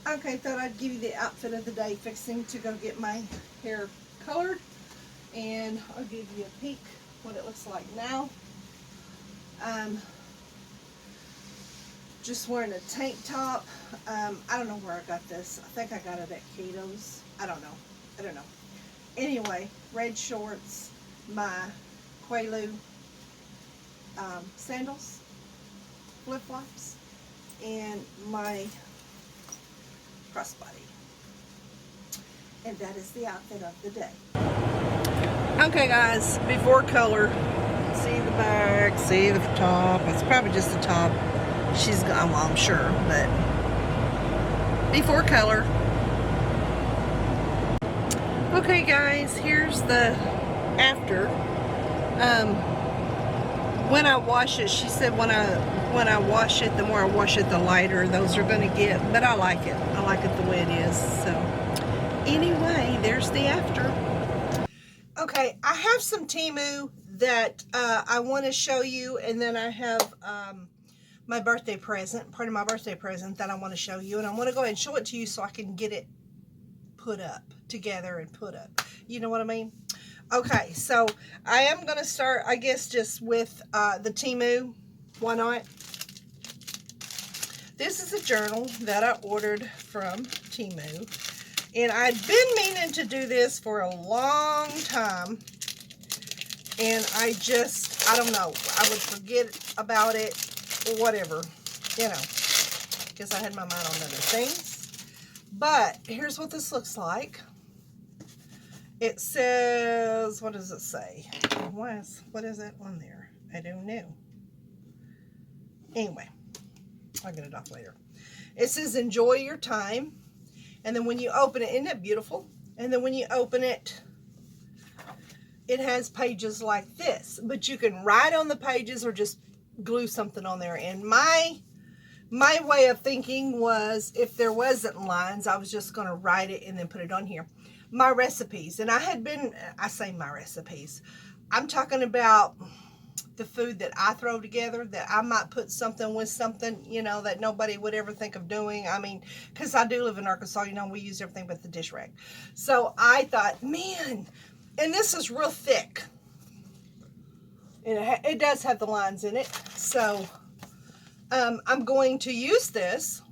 Okay, thought I'd give you the outfit of the day, fixing to go get my hair colored, and I'll give you a peek what it looks like now. Just wearing a tank top. I don't know where I got this. I think I got it at Cato's. I don't know. Anyway, red shorts, my Quaalude sandals, flip-flops, and my crossbody. And that is the outfit of the day. Okay guys, before color, see the back, see the top. It's probably just the top. She's gone, well, I'm sure, but before color. Okay guys, here's the after. When I wash it, she said when I wash it, the more I wash it, the lighter those are going to get. But I like it. I like it the way it is. So anyway, there's the after. Okay, I have some Temu that I want to show you, and then I have my birthday present, part of my birthday present that I want to show you, and I want to go ahead and show it to you so I can get it put up together and put up. You know what I mean? Okay, so I am going to start, I guess, just with the Temu. Why not? This is a journal that I ordered from Temu. And I'd been meaning to do this for a long time. And I don't know. I would forget about it or whatever. You know, because I had my mind on other things. But here's what this looks like. It says, what does it say? What is it on there? I don't know. Anyway, I'll get it off later. It says, enjoy your time. And then when you open it, isn't that beautiful? And then when you open it, it has pages like this. But you can write on the pages or just glue something on there. And my way of thinking was, if there wasn't lines, I was just going to write it and then put it on here. My recipes, and I say my recipes, I'm talking about the food that I throw together, that I might put something with something, you know, that nobody would ever think of doing. I mean, because I do live in Arkansas, you know, we use everything but the dish rag. So I thought, man, and this is real thick, and it does have the lines in it. So I'm going to use this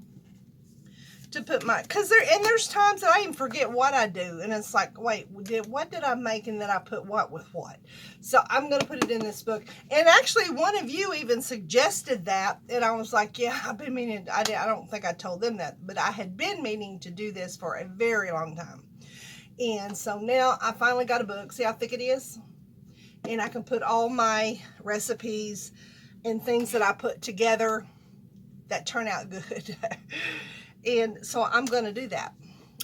to put because there's times that I even forget what I do, and it's like, wait, what did I make, and then I put what with what. So I'm going to put it in this book. And actually one of you even suggested that, and I was like, yeah, I've been meaning, I don't think I told them that, but I had been meaning to do this for a very long time. And so now I finally got a book. See how thick it is? And I can put all my recipes and things that I put together that turn out good. And so I'm going to do that.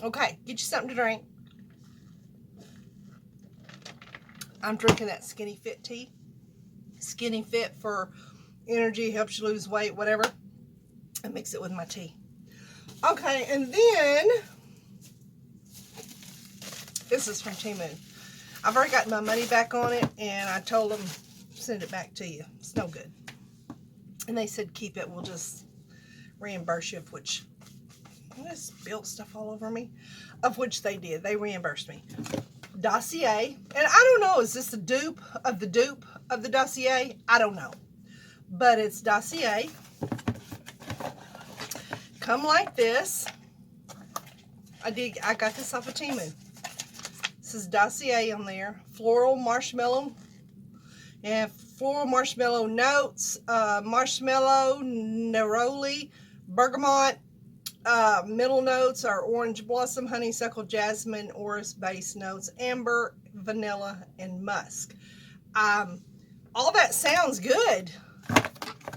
Okay, get you something to drink. I'm drinking that Skinny Fit tea. Skinny Fit for energy, helps you lose weight, whatever. I mix it with my tea. Okay, and then this is from Temu. I've already got my money back on it, and I told them, send it back to you. It's no good. And they said, keep it. We'll just reimburse you, of which... I spilled stuff all over me, of which they did. They reimbursed me. Dossier, and I don't know, is this a dupe of the Dossier? I don't know, but it's Dossier. Come like this. I got this off of Temu. This is Dossier on there. Floral marshmallow, and floral marshmallow notes, marshmallow, neroli, bergamot. Middle notes are orange blossom, honeysuckle, jasmine, orris base notes, amber, vanilla, and musk. All that sounds good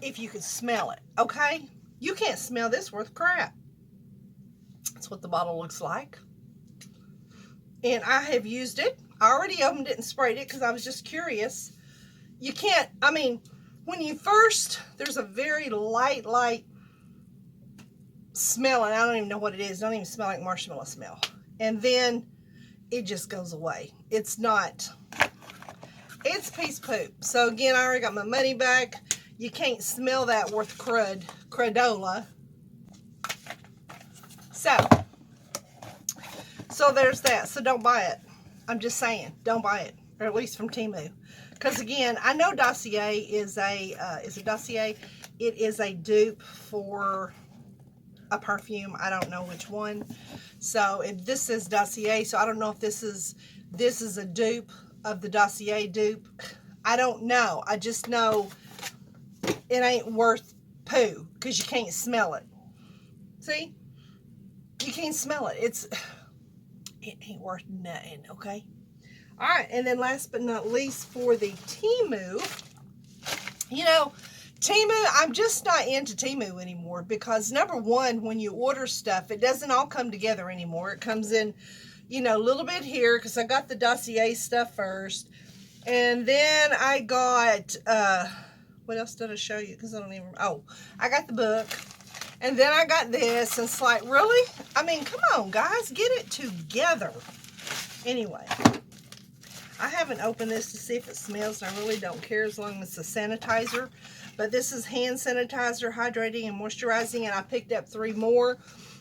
if you could smell it, okay? You can't smell this worth crap. That's what the bottle looks like. And I have used it. I already opened it and sprayed it because I was just curious. You can't, I mean, when you first, there's a very light smell, and I don't even know what it is. It don't even smell like marshmallow smell. And then it just goes away. It's piece poop. So again, I already got my money back. You can't smell that worth cradola. So there's that. So don't buy it. I'm just saying, don't buy it, or at least from Temu. Because again, I know Dossier is a Dossier. It is a dupe for a perfume. I don't know which one. So if this is Dossier, so I don't know if this is a dupe of the Dossier dupe. I don't know. I just know it ain't worth poo because you can't smell it. See? You can't smell it. It ain't worth nothing, okay? All right, and then last but not least for the Temu, you know, Temu, I'm just not into Temu anymore because number one, when you order stuff, it doesn't all come together anymore. It comes in, you know, a little bit here because I got the Dossier stuff first. And then I got, what else did I show you? Because I don't even, oh, I got the book. And then I got this, and it's like, really? I mean, come on, guys, get it together. Anyway, I haven't opened this to see if it smells, and I really don't care as long as it's a sanitizer. But this is hand sanitizer, hydrating and moisturizing, and I picked up 3 more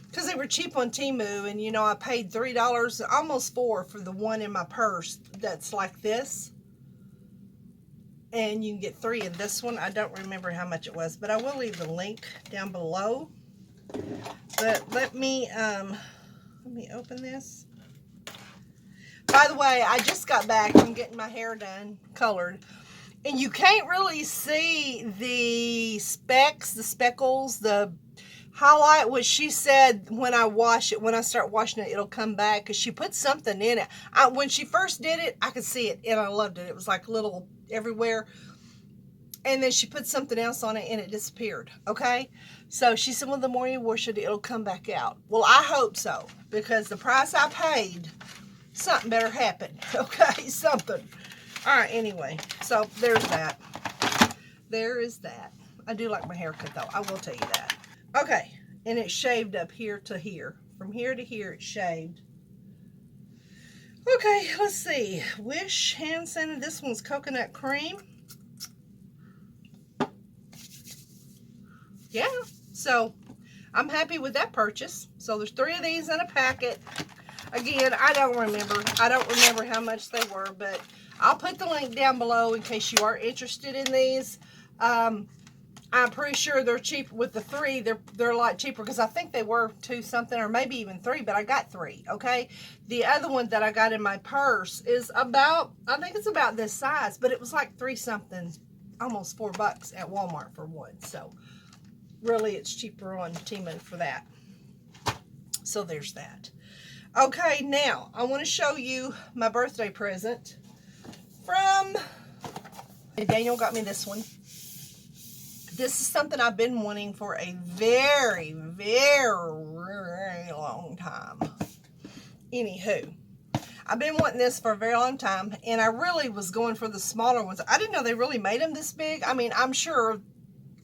because they were cheap on Temu. And, you know, I paid $3, almost $4 for the one in my purse that's like this. And you can get 3 of this one. I don't remember how much it was, but I will leave the link down below. But let me open this. By the way, I just got back from getting my hair done, colored. And you can't really see the specks, the speckles, the highlight, which she said when I wash it, when I start washing it, it'll come back because she put something in it. When she first did it, I could see it and I loved it. It was like little everywhere. And then she put something else on it and it disappeared. Okay. So she said, well, the more you wash it, it'll come back out. Well, I hope so, because the price I paid, something better happen. Okay. Something. All right. Anyway, so there's that. There is that. I do like my haircut though. I will tell you that. Okay, and it's shaved up here to here. From here to here, it's shaved. Okay, let's see. Wish hand scented. This one's coconut cream. Yeah, so I'm happy with that purchase. So there's 3 of these in a packet. Again, I don't remember. I don't remember how much they were, but I'll put the link down below in case you are interested in these. I'm pretty sure they're cheap with the 3. They're a lot cheaper because I think they were 2 something or maybe even 3, but I got 3, okay? The other one that I got in my purse is about, I think it's about this size, but it was like 3 something, almost $4 at Walmart for one. So really it's cheaper on Temu for that. So there's that. Okay, now I want to show you my birthday present from, Daniel got me this one. This is something I've been wanting for a very, very long time. Anywho, I've been wanting this for a very long time, and I really was going for the smaller ones. I didn't know they really made them this big. I mean, I'm sure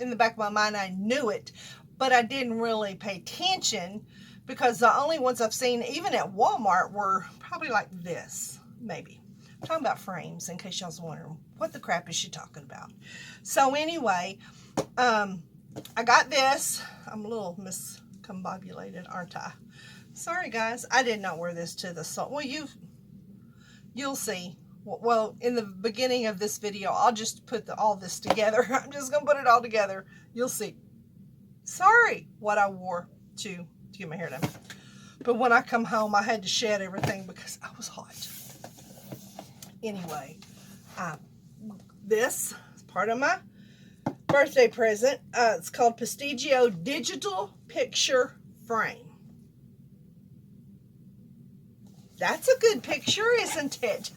in the back of my mind I knew it, but I didn't really pay attention because the only ones I've seen, even at Walmart, were probably like this, maybe. I'm talking about frames, in case y'all's wondering, what the crap is she talking about? So anyway, I got this. I'm a little miscombobulated, aren't I? Sorry, guys. I did not wear this to the salt. Well, you'll see. Well, in the beginning of this video, I'll just put all this together. I'm just going to put it all together. You'll see. Sorry what I wore to get my hair done. But when I come home, I had to shed everything because I was hot. Anyway, this is part of my birthday present. It's called Prestigio Digital Picture Frame. That's a good picture, isn't it?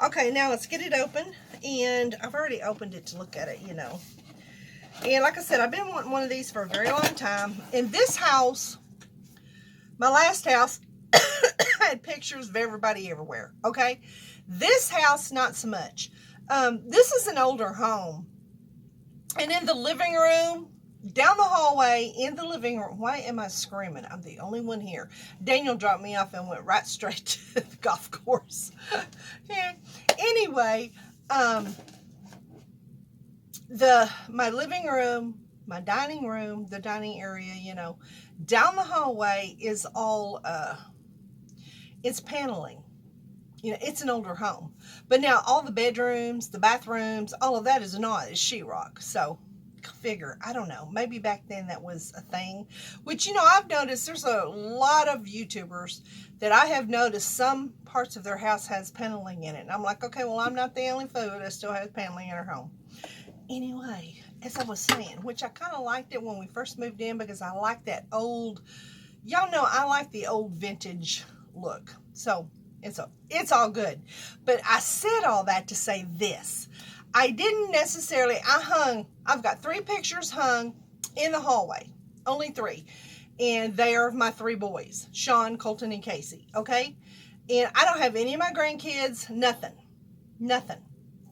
Okay, now let's get it open. And I've already opened it to look at it, you know. And like I said, I've been wanting one of these for a very long time. In this house, my last house, I had pictures of everybody everywhere, okay? This house, not so much. This is an older home. And in the living room, down the hallway, in the living room, why am I screaming? I'm the only one here. Daniel dropped me off and went right straight to the golf course. Yeah. Anyway, my living room, my dining room, the dining area, down the hallway is all, it's paneling. It's an older home. But now all the bedrooms, the bathrooms, all of that is not, it's sheetrock. So figure, I don't know, maybe back then that was a thing. Which, I've noticed there's a lot of YouTubers that I have noticed some parts of their house has paneling in it. And I'm like, okay, well, I'm not the only food that still has paneling in her home. Anyway, as I was saying, which I kind of liked it when we first moved in because I like that old, y'all know I like the old vintage look. So it's all good. But I said all that to say this. I didn't necessarily, I've got 3 pictures hung in the hallway. Only 3. And they are of my 3 boys, Sean, Colton, and Casey. Okay? And I don't have any of my grandkids, nothing.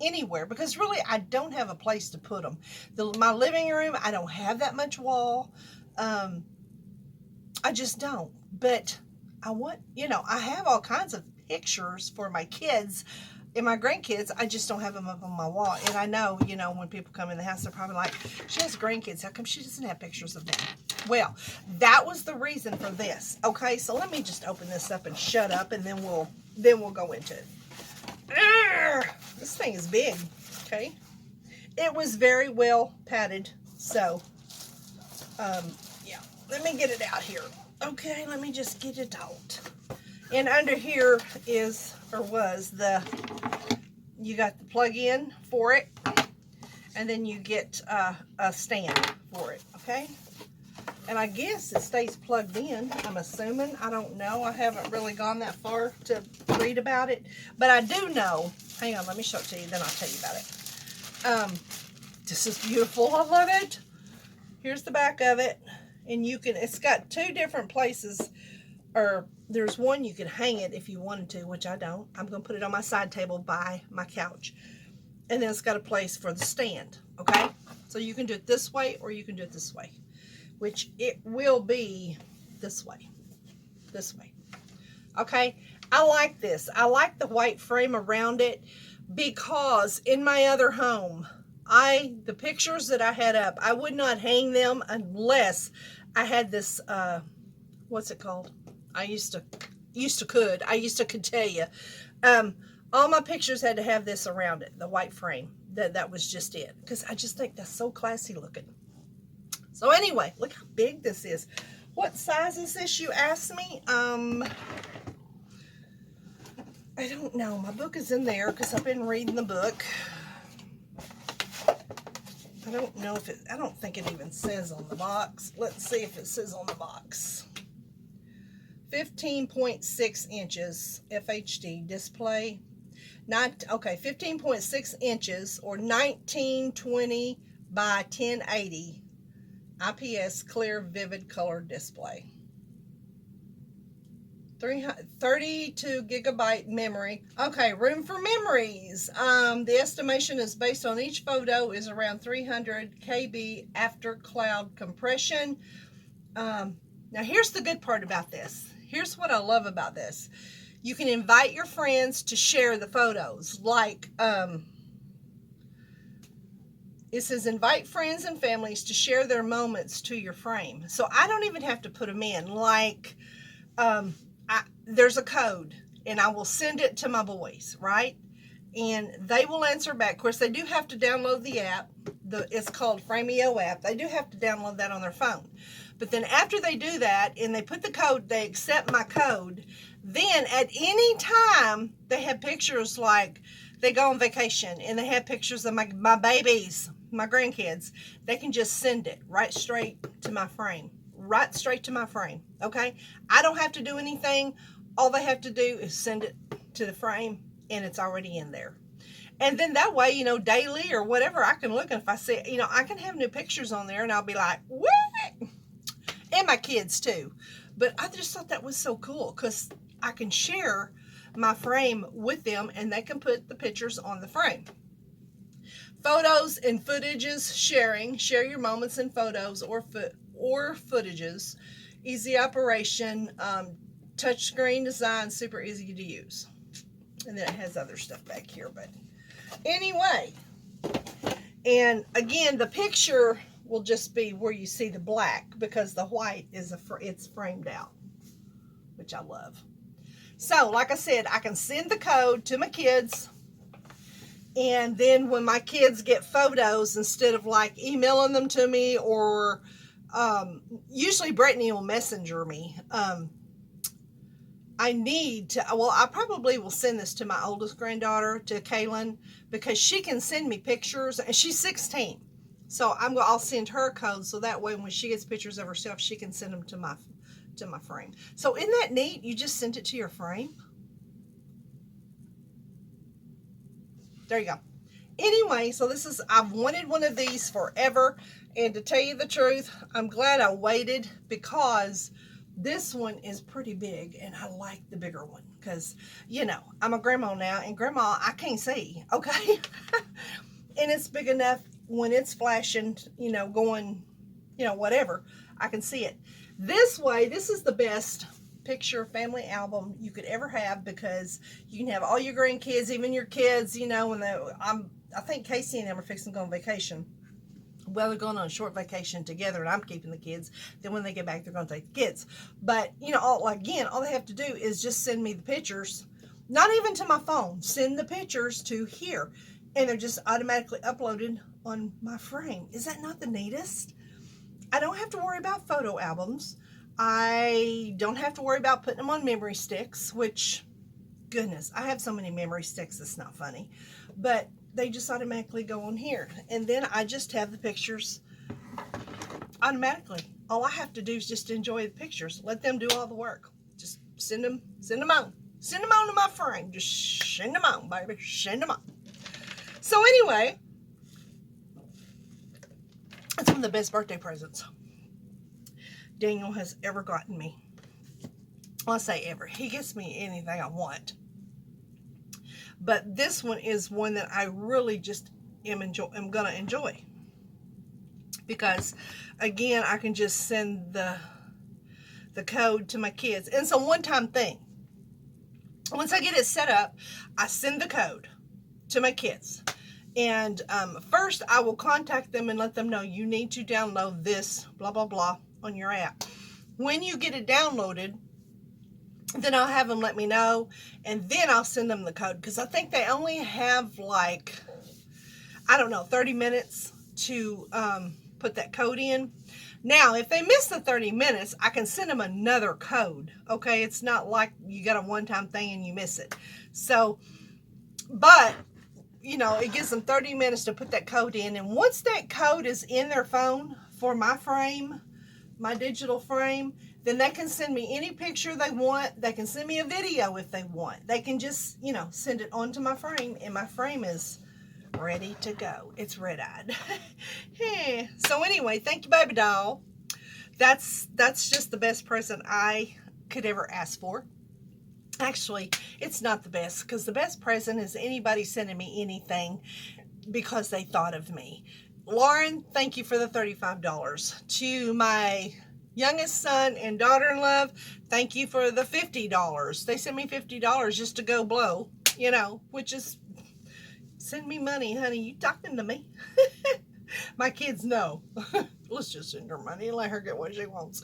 Anywhere, because really I don't have a place to put them. My living room, I don't have that much wall. I just don't. But I want, I have all kinds of pictures for my kids and my grandkids. I just don't have them up on my wall. And I know, when people come in the house, they're probably like, she has grandkids. How come she doesn't have pictures of them? Well, that was the reason for this. Okay, so let me just open this up and shut up, and then we'll go into it. This thing is big. Okay, it was very well padded. So, yeah, let me get it out here. Okay, let me just get it out. And under here you got the plug-in for it, and then you get a stand for it, okay? And I guess it stays plugged in, I'm assuming. I don't know. I haven't really gone that far to read about it. But I do know, hang on, let me show it to you, then I'll tell you about it. This is beautiful. I love it. Here's the back of it. And it's got 2 different places, or there's one you can hang it if you wanted to, which I don't. I'm going to put it on my side table by my couch. And then it's got a place for the stand, okay? So you can do it this way or you can do it this way, which it will be this way. Okay? I like this. I like the white frame around it because in my other home, the pictures that I had up, I would not hang them unless I had this, what's it called? I used to could tell you. All my pictures had to have this around it, the white frame. That was just it. Because I just think that's so classy looking. So anyway, look how big this is. What size is this, you asked me? I don't know. My book is in there because I've been reading the book. I don't know I don't think it even says on the box. Let's see if it says on the box. 15.6 inches FHD display. 15.6 inches or 1920 by 1080 IPS clear vivid color display. 32 gigabyte memory. Okay, room for memories. The estimation is based on each photo is around 300 KB after cloud compression. Now here's the good part about this. Here's what I love about this. You can invite your friends to share the photos. Like, it says invite friends and families to share their moments to your frame. So I don't even have to put them in. Like, there's a code and I will send it to my boys, right? And they will answer back. Of course, they do have to download the app. It's called Frameo app. They do have to download that on their phone. But then after they do that and they put the code, they accept my code, then at any time they have pictures, like they go on vacation and they have pictures of my babies, my grandkids, they can just send it right straight to my frame. Right straight to my frame, okay? I don't have to do anything. All they have to do is send it to the frame and it's already in there. And then that way, daily or whatever, I can look, and if I see, I can have new pictures on there and I'll be like, what? And my kids too. But I just thought that was so cool because I can share my frame with them and they can put the pictures on the frame. Photos and footages sharing. Share your moments in photos or footages. Easy operation. Touchscreen design. Super easy to use. And then it has other stuff back here. But anyway. And again, the picture will just be where you see the black, because the white is it's framed out, which I love. So, like I said, I can send the code to my kids, and then when my kids get photos, instead of like emailing them to me, or usually Brittany will messenger me. I need to, well, I probably will send this to my oldest granddaughter, to Kaylin, because she can send me pictures, and she's 16. So I'll send her a code, so that way when she gets pictures of herself, she can send them to my frame. So isn't that neat? You just sent it to your frame. There you go. Anyway, so I've wanted one of these forever, and to tell you the truth, I'm glad I waited, because this one is pretty big, and I like the bigger one, because, you know, I'm a grandma now, and grandma, I can't see, okay? And it's big enough when it's flashing, you know, going, you know, whatever, I can see it. This way, this is the best picture family album you could ever have, because you can have all your grandkids, even your kids, you know, when I think Casey and them are fixing to go on vacation. Well, they're going on a short vacation together, and I'm keeping the kids. Then when they get back, they're going to take the kids. But, you know, all they have to do is just send me the pictures, not even to my phone, send the pictures to here, and they're just automatically uploaded on my frame. Is that not the neatest? I don't have to worry about photo albums. I don't have to worry about putting them on memory sticks, which, goodness, I have so many memory sticks, it's not funny. But they just automatically go on here. And then I just have the pictures automatically. All I have to do is just enjoy the pictures. Let them do all the work. Just send them on. Send them on to my frame. Just send them on, baby. Send them on. So anyway, it's one of the best birthday presents Daniel has ever gotten me. Well, I say ever. He gets me anything I want. But this one is one that I really just am going to enjoy. Because, again, I can just send the code to my kids. And it's a one-time thing. Once I get it set up, I send the code to my kids. And first, I will contact them and let them know you need to download this, blah, blah, blah, on your app. When you get it downloaded, then I'll have them let me know, and then I'll send them the code, because I think they only have, like, I don't know, 30 minutes to put that code in. Now, if they miss the 30 minutes, I can send them another code, okay? It's not like you got a one-time thing and you miss it. So, but, you know, it gives them 30 minutes to put that code in, and once that code is in their phone for my frame, my digital frame, then they can send me any picture they want. They can send me a video if they want. They can just, you know, send it onto my frame, and my frame is ready to go. It's red-eyed. Yeah. So anyway, thank you, baby doll. That's just the best present I could ever ask for. Actually, it's not the best, because the best present is anybody sending me anything because they thought of me. Lauren, thank you for the $35. To my youngest son and daughter-in-law, thank you for the $50. They sent me $50 just to go blow, you know, which is, send me money, honey. You talking to me? My kids know. Let's just send her money and let her get what she wants.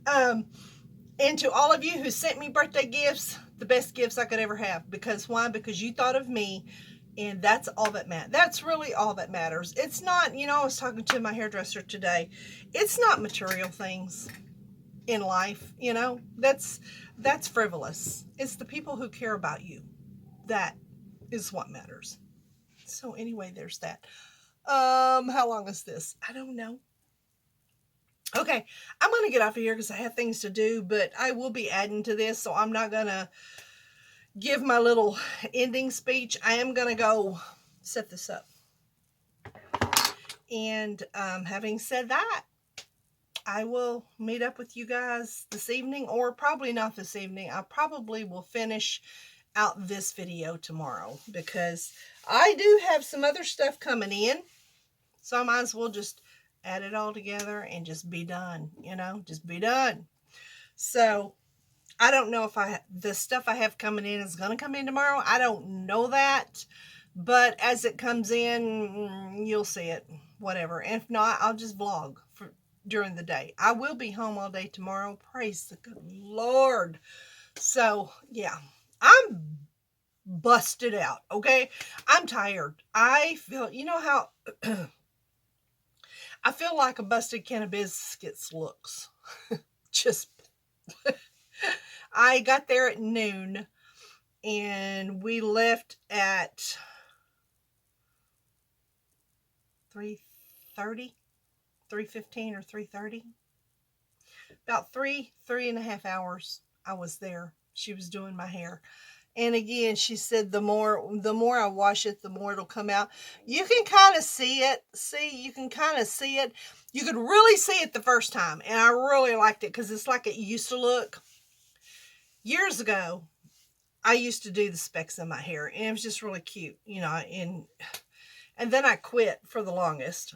And to all of you who sent me birthday gifts, the best gifts I could ever have. Because why? Because you thought of me, and that's all that matters. That's really all that matters. It's not, you know, I was talking to my hairdresser today. It's not material things in life, you know. That's frivolous. It's the people who care about you. That is what matters. So anyway, there's that. How long is this? I don't know. Okay, I'm going to get off of here because I have things to do, but I will be adding to this, so I'm not going to give my little ending speech. I am going to go set this up. And having said that, I will meet up with you guys this evening, or probably not this evening. I probably will finish out this video tomorrow, because I do have some other stuff coming in, so I might as well just add it all together and just be done, you know, just be done. So I don't know if the stuff I have coming in is going to come in tomorrow. I don't know that, but as it comes in, you'll see it. whatever. And if not, I'll just vlog during the day. I will be home all day tomorrow. Praise the good Lord. So, yeah. I'm busted out, okay? I'm tired. I feel, you know how I feel like a busted can of biscuits looks. Just, I got there at noon and we left at 3:30, 3:15 or 3:30. About 3.5 hours I was there. She was doing my hair. And again, she said the more I wash it, the more it'll come out. You can kind of see it. See, you can kind of see it. You could really see it the first time. And I really liked it because it's like it used to look. Years ago, I used to do the specks in my hair. And it was just really cute, you know. And then I quit for the longest.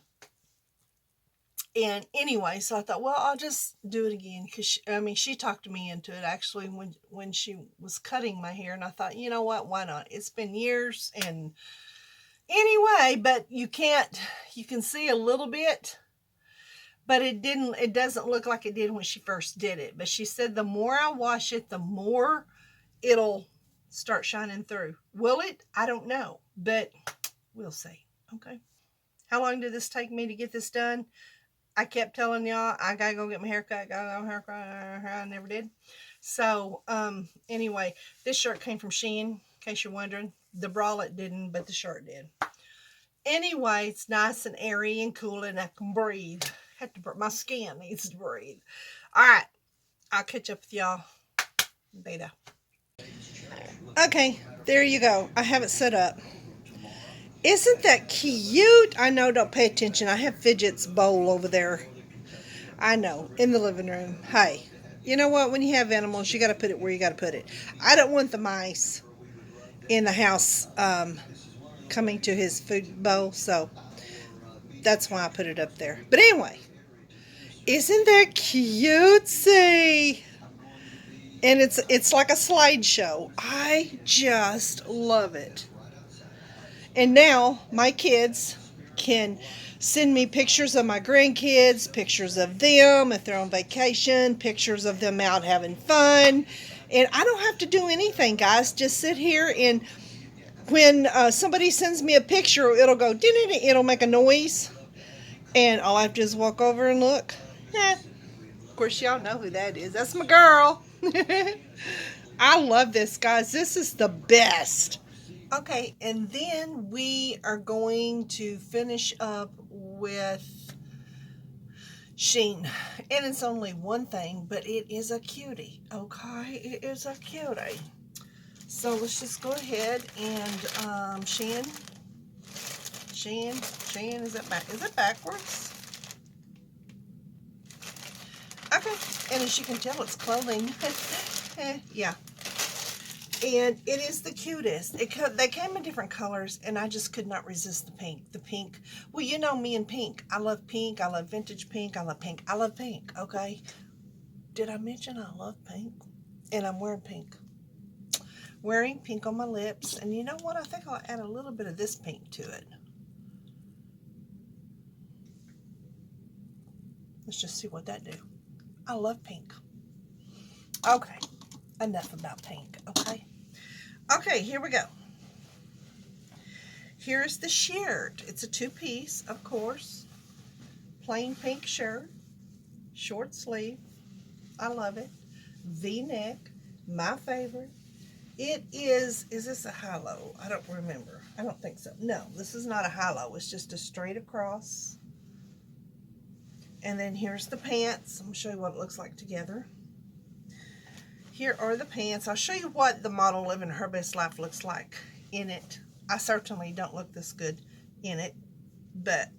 And anyway, so I thought, well, I'll just do it again. Because, she talked me into it, actually, when she was cutting my hair. And I thought, you know what, why not? It's been years. And anyway, but you can see a little bit. But it doesn't look like it did when she first did it. But she said the more I wash it, the more it'll start shining through. Will it? I don't know. But we'll see. Okay. How long did this take me to get this done? I kept telling y'all, I gotta go get my haircut, I never did. So, anyway, this shirt came from Shein, in case you're wondering. The bralette didn't, but the shirt did. Anyway, it's nice and airy and cool, and I can breathe. My skin needs to breathe. All right, I'll catch up with y'all later. Okay, there you go. I have it set up. Isn't that cute? I know, don't pay attention. I have Fidget's bowl over there. I know, in the living room. Hey, you know what? When you have animals, you got to put it where you got to put it. I don't want the mice in the house coming to his food bowl, so that's why I put it up there. But anyway, isn't that cutesy? And it's like a slideshow. I just love it. And now my kids can send me pictures of my grandkids, pictures of them if they're on vacation, pictures of them out having fun. And I don't have to do anything, guys. Just sit here, and when somebody sends me a picture, it'll go, it'll make a noise. And all I have to do is walk over and look. Of course, y'all know who that is. That's my girl. I love this, guys. This is the best. Okay, and then we are going to finish up with Shein. And it's only one thing, but it is a cutie, okay? It is a cutie. So let's just go ahead and Shein, is it backwards? Okay, and as you can tell, it's clothing. Yeah. And it is the cutest. They came in different colors, and I just could not resist the pink. The pink. Well, you know me and pink. I love pink. I love vintage pink. I love pink. I love pink, okay? Did I mention I love pink? And I'm wearing pink. Wearing pink on my lips. And you know what? I think I'll add a little bit of this pink to it. Let's just see what that do. I love pink. Okay. Enough about pink, okay? Okay, here we go. Here's the shirt. It's a two-piece, of course. Plain pink shirt. Short sleeve. I love it. V-neck. My favorite. It is this a high-low? I don't remember. I don't think so. No, this is not a high-low. It's just a straight across. And then here's the pants. I'm going to show you what it looks like together. Here are the pants. I'll show you what the model living her best life looks like in it. I certainly don't look this good in it, but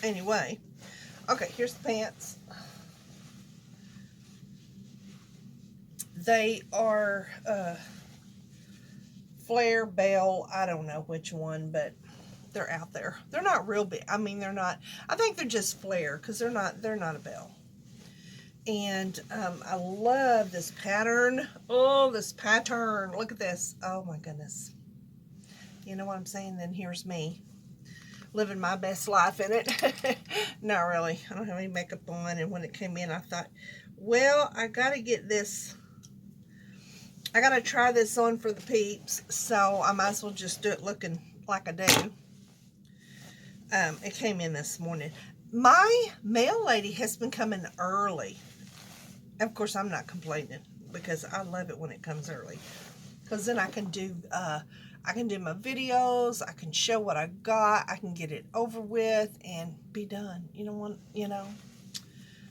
anyway. Okay, here's the pants. They are Flare, Bell, I don't know which one, but they're out there. They're not real big. I mean, they're not. I think they're just Flare because they're not a Bell. And I love this pattern. Oh, this pattern. Look at this. Oh, my goodness. You know what I'm saying? Then here's me. living my best life in it. Not really. I don't have any makeup on. And when it came in, I thought, well, I got to get this. I got to try this on for the peeps. So I might as well just do it looking like I do. It came in this morning. My mail lady has been coming early. Of course, I'm not complaining because I love it when it comes early. Because then I can do my videos. I can show what I got. I can get it over with and be done. You know what? You know.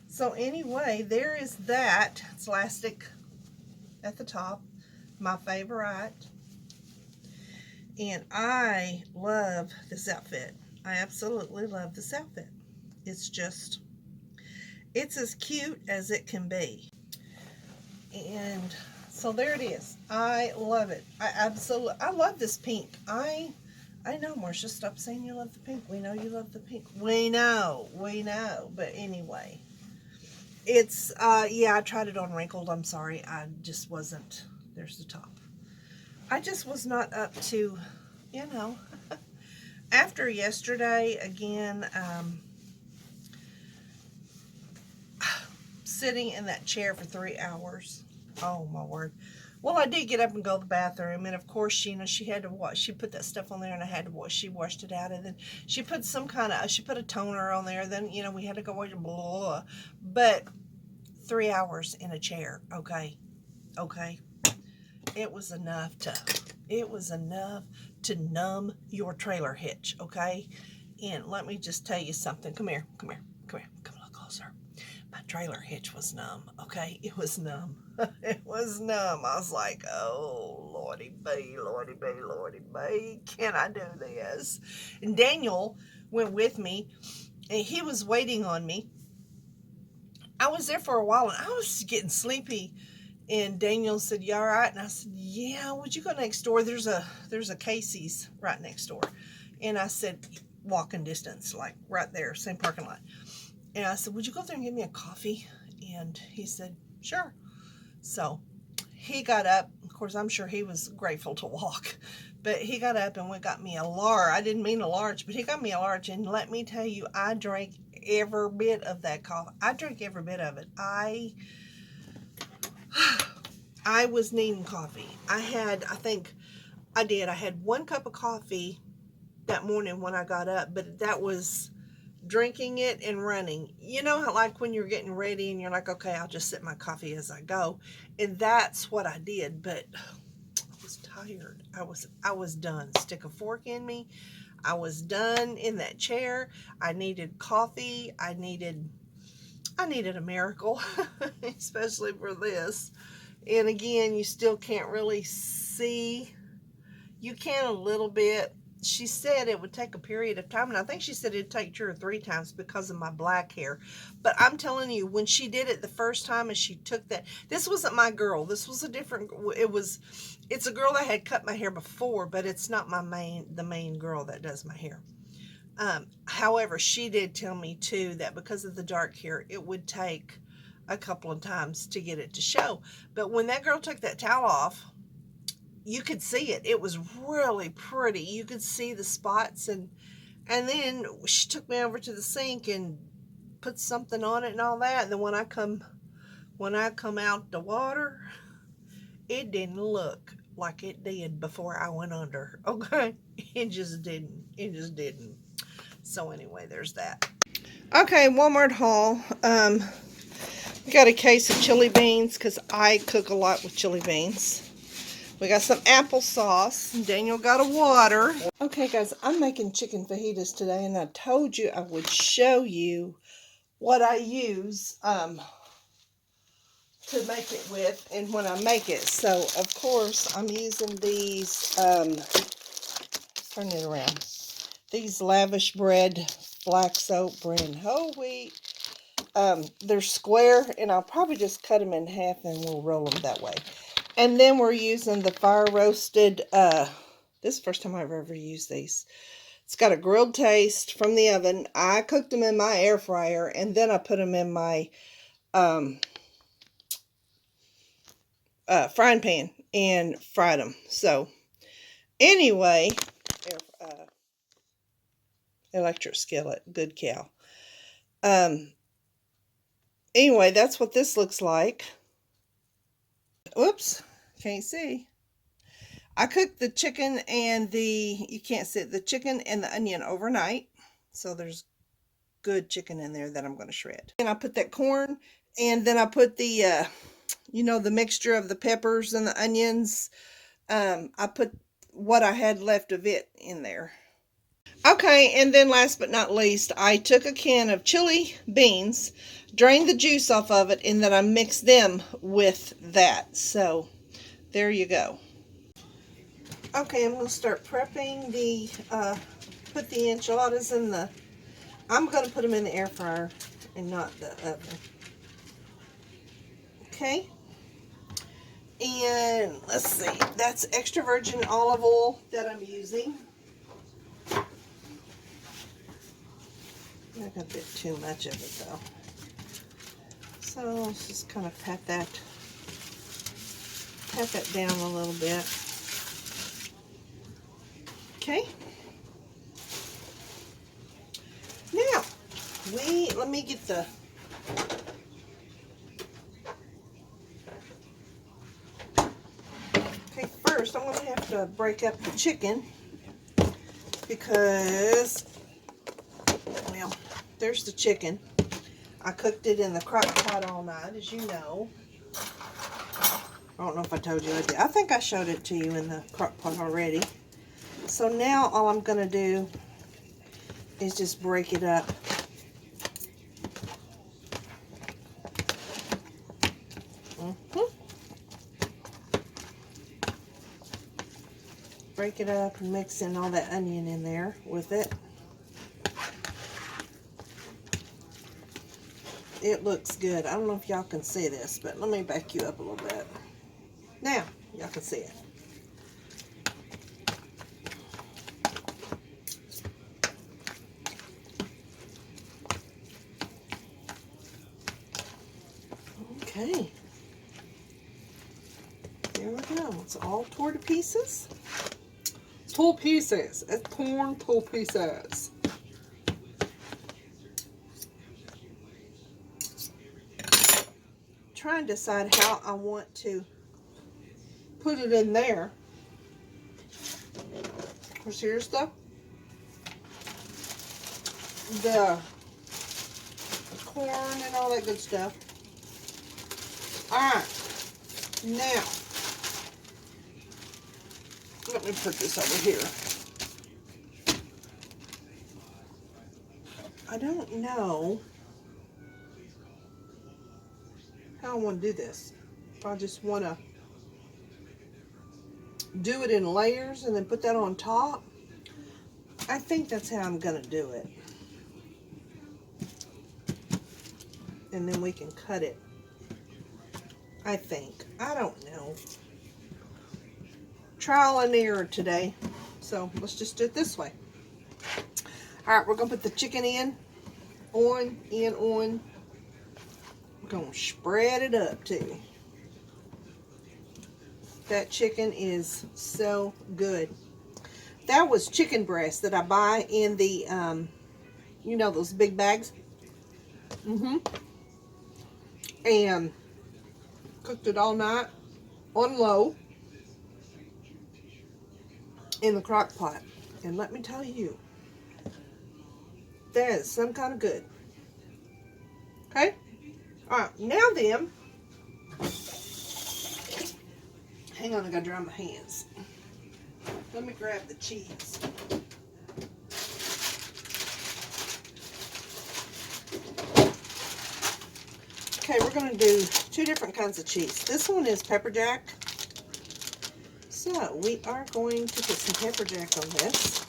So anyway, there is that. It's elastic at the top. My favorite. And I love this outfit. I absolutely love this outfit. It's just, it's as cute as it can be. And so there it is. I love it. I love this pink. I know, Marsha, stop saying you love the pink. We know you love the pink. We know. But anyway, it's, yeah, I tried it on wrinkled. I'm sorry. I just wasn't, there's the top. I just was not up to, you know, after yesterday, again, sitting in that chair for 3 hours. Oh, my word. Well, I did get up and go to the bathroom, and of course, you know, she had to wash. She put that stuff on there, and I had to wash. She washed it out, and then she put she put a toner on there. Then, you know, we had to go wash it, blah. But 3 hours in a chair, okay. It was enough to numb your trailer hitch, okay? And let me just tell you something. Come here. Come a little closer. My trailer hitch was numb, okay? It was numb. It was numb. I was like, oh, Lordy be, can I do this? And Daniel went with me, and he was waiting on me. I was there for a while, and I was getting sleepy. And Daniel said, "You all right?" And I said, "Yeah, would you go next door? There's a Casey's right next door." And I said, walking distance, like right there, same parking lot. And I said, "Would you go there and get me a coffee?" And he said, "Sure." So he got up. Of course, I'm sure he was grateful to walk. But he got up and got me a large. I didn't mean a large, but he got me a large. And let me tell you, I drank every bit of that coffee. I drank every bit of it. I was needing coffee. I had 1 cup of coffee that morning when I got up, but that was drinking it and running. You know how, like, when you're getting ready and you're like, okay, I'll just sip my coffee as I go. And that's what I did, but I was tired. I was done. Stick a fork in me. I was done in that chair. I needed coffee. I needed a miracle, especially for this. And again, you still can't really see. You can a little bit. She said it would take a period of time, and I think she said it'd take 2 or 3 times because of my black hair. But I'm telling you, when she did it the first time and she took that, this wasn't my girl. This was a different, it's a girl that had cut my hair before, but it's not the main girl that does my hair. However, she did tell me too that because of the dark hair, it would take a couple of times to get it to show. But when that girl took that towel off, you could see it. It was really pretty. You could see the spots, and then she took me over to the sink and put something on it and all that. And then when I come out the water, it didn't look like it did before I went under. Okay, it just didn't. So anyway, there's that. Okay, Walmart haul. We got a case of chili beans because I cook a lot with chili beans. We got some applesauce. Daniel got a water. Okay, guys, I'm making chicken fajitas today, and I told you I would show you what I use to make it with and when I make it. So, of course, I'm using these, turn it around, these Lavish Bread Black Soap Brand Whole Wheat. They're square, and I'll probably just cut them in half and we'll roll them that way. And then we're using the fire roasted, this is the first time I've ever used these. It's got a grilled taste from the oven. I cooked them in my air fryer, and then I put them in my frying pan and fried them. So anyway, electric skillet. Good cow. Anyway, that's what this looks like. Oops, can't see. I cooked the chicken and you can't see it, the chicken and the onion overnight. So there's good chicken in there that I'm going to shred. And I put that corn, and then I put the, the mixture of the peppers and the onions. I put what I had left of it in there. Okay, and then last but not least, I took a can of chili beans, drained the juice off of it, and then I mixed them with that. So there you go. Okay, I'm going to start prepping put the enchiladas in I'm going to put them in the air fryer and not the oven. Okay. And let's see, that's extra virgin olive oil that I'm using. I got a bit too much of it though. So let's just kind of pat that down a little bit. Okay. Now, let me get the okay, first I'm going to have to break up the chicken because, well, there's the chicken. I cooked it in the crock pot all night, as you know. I don't know if I told you I did. I think I showed it to you in the crock pot already. So now all I'm going to do is just break it up. Break it up and mix in all that onion in there with it. It looks good. I don't know if y'all can see this, but let me back you up a little bit. Now, y'all can see it. Okay. There we go. It's all torn to pieces. Torn pieces. It's torn to pieces. Try and decide how I want to put it in there. Of course, here's the corn and all that good stuff. Alright, now let me put this over here. I don't know how I want to do this. If I just want to do it in layers and then put that on top, I think that's how I'm going to do it. And then we can cut it. I think. I don't know. Trial and error today. So let's just do it this way. Alright, we're going to put the chicken in. On. We're going to spread it up too. That chicken is so good. That was chicken breast that I buy in the, those big bags. And cooked it all night on low in the crock pot. And let me tell you, that is some kind of good. Okay? Alright, now then, hang on, I gotta dry my hands. Let me grab the cheese. Okay, we're going to do two different kinds of cheese. This one is pepper jack. So we are going to put some pepper jack on this.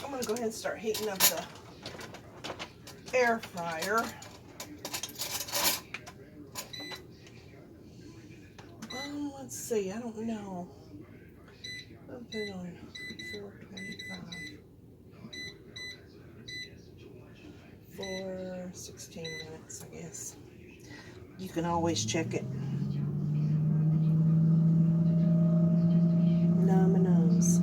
I'm going to go ahead and start heating up the air fryer. Let's see, I don't know. I'll put it on 425 for 16 minutes, I guess. You can always check it. Numb nose.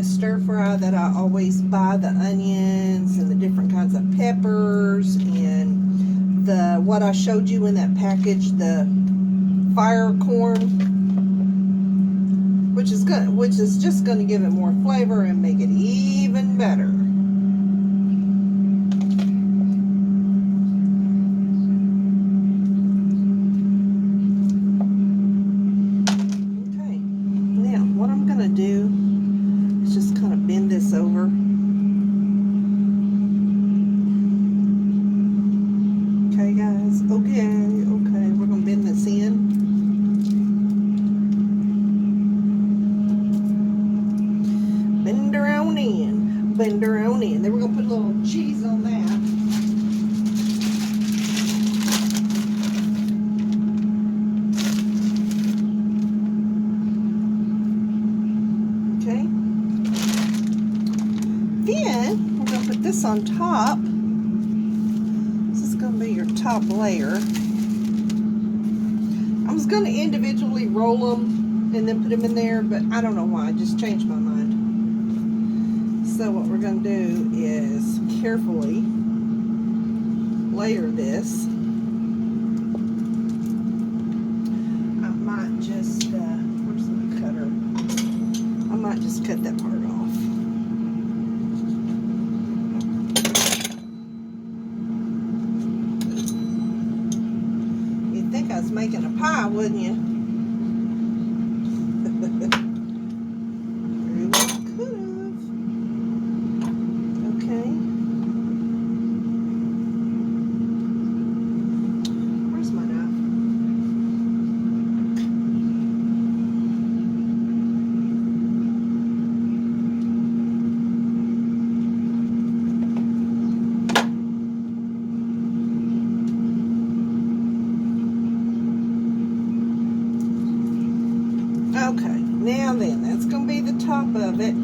that stir fry that I always buy, the onions and the different kinds of peppers, and the what I showed you in that package, the fire corn, which is just gonna give it more flavor and make it even better. Okay, now what I'm gonna do is just kind of bend this over. Okay, guys. Okay, we're gonna bend this in. Bend her on in. Bend her on in. Then we're going to put a little cheese on that. Okay. Then we're going to put this on top. This is going to be your top layer. I was going to individually roll them and then put them in there, but I don't know why. I just changed my mind. So what we're going to do is carefully layer this. I might just, where's my cutter? I might just cut that part off. You'd think I was making a pie, wouldn't you? Very well could have. Okay. Where's my knife? Okay, now then, that's going to be the top of it.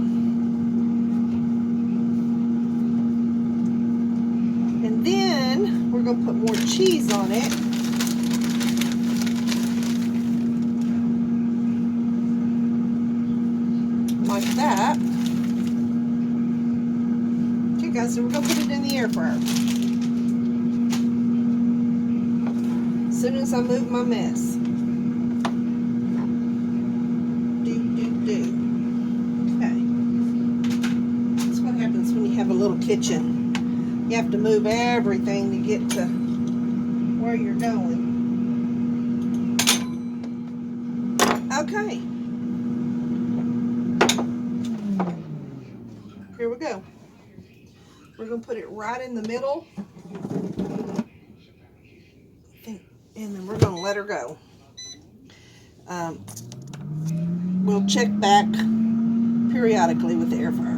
And then we're going to put more cheese on it. Like that. Okay, guys, so we're going to put it in the air fryer. As soon as I move my mess. Have a little kitchen. You have to move everything to get to where you're going. Okay. Here we go. We're going to put it right in the middle. And then we're going to let her go. We'll check back periodically with the air fryer.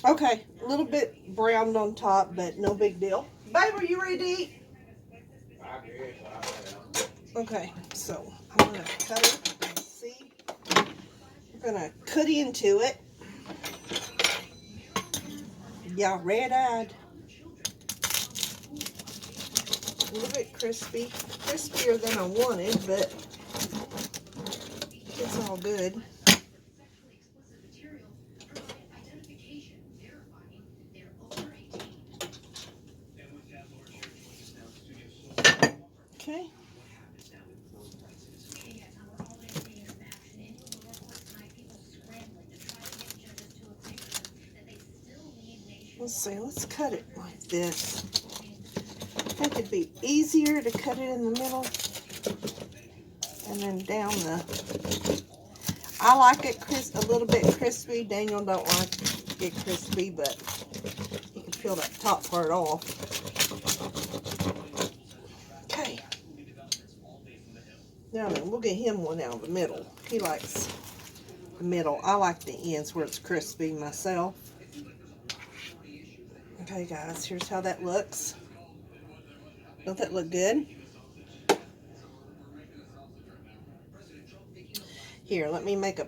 Okay, a little bit browned on top, but no big deal. Babe, are you ready to eat? Okay, so I'm going to cut it. See? We're going to cut into it. Yeah, red-eyed. A little bit crispy. Crispier than I wanted, but it's all good. Okay. Let's see, let's cut it like this. I think it'd be easier to cut it in the middle and then down the... I like it a little bit crispy. Daniel don't like it crispy, but you can peel that top part off. Okay. Now then, we'll get him one out of the middle. He likes the middle. I like the ends where it's crispy myself. Okay, guys, here's how that looks. Don't that look good? Here, let me make a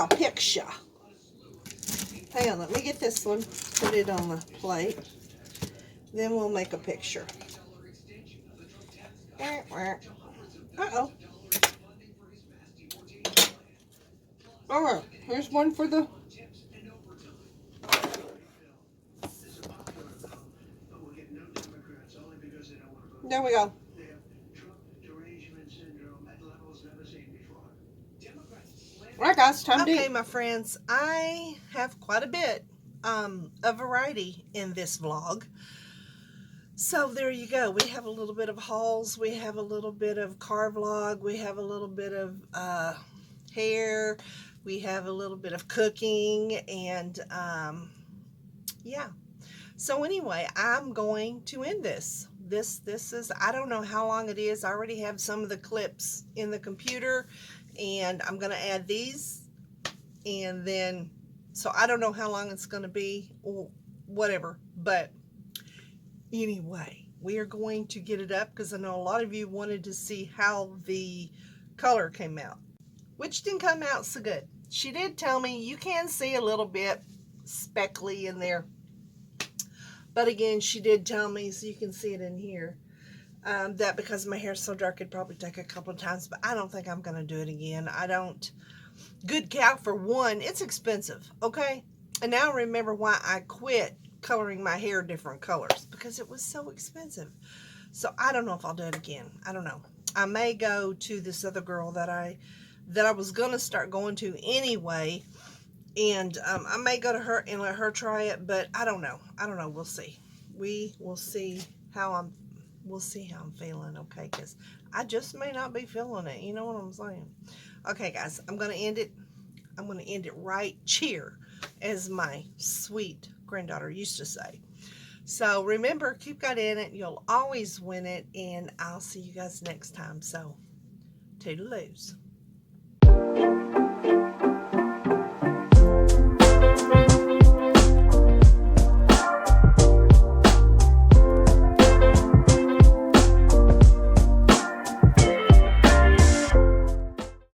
picture. Hang on, let me get this one, put it on the plate. Then we'll make a picture. Uh-oh. Alright, here's one for the There we go. Alright guys, time to eat. Okay, my friends, I have quite a bit of variety in this vlog. So there you go. We have a little bit of hauls. We have a little bit of car vlog. We have a little bit of hair. We have a little bit of cooking. And yeah. So anyway, I'm going to end this. This is, I don't know how long it is. I already have some of the clips in the computer. And I'm going to add these. And then, so I don't know how long it's going to be or whatever. But anyway, we are going to get it up because I know a lot of you wanted to see how the color came out, which didn't come out so good. She did tell me you can see a little bit speckly in there. But again, she did tell me, so you can see it in here, that because my hair's so dark, it'd probably take a couple of times. But I don't think I'm going to do it again. I don't. Good cow, for one, it's expensive, okay? And now I remember why I quit coloring my hair different colors, because it was so expensive. So I don't know if I'll do it again. I don't know. I may go to this other girl that I was going to start going to anyway. And I may go to her and let her try it, but I don't know. I don't know. We'll see. We will see how I'm feeling, okay? Because I just may not be feeling it. You know what I'm saying? Okay, guys, I'm going to end it. I'm going to end it right here, as my sweet granddaughter used to say. So remember, keep God in it. You'll always win it. And I'll see you guys next time. So, toodaloos.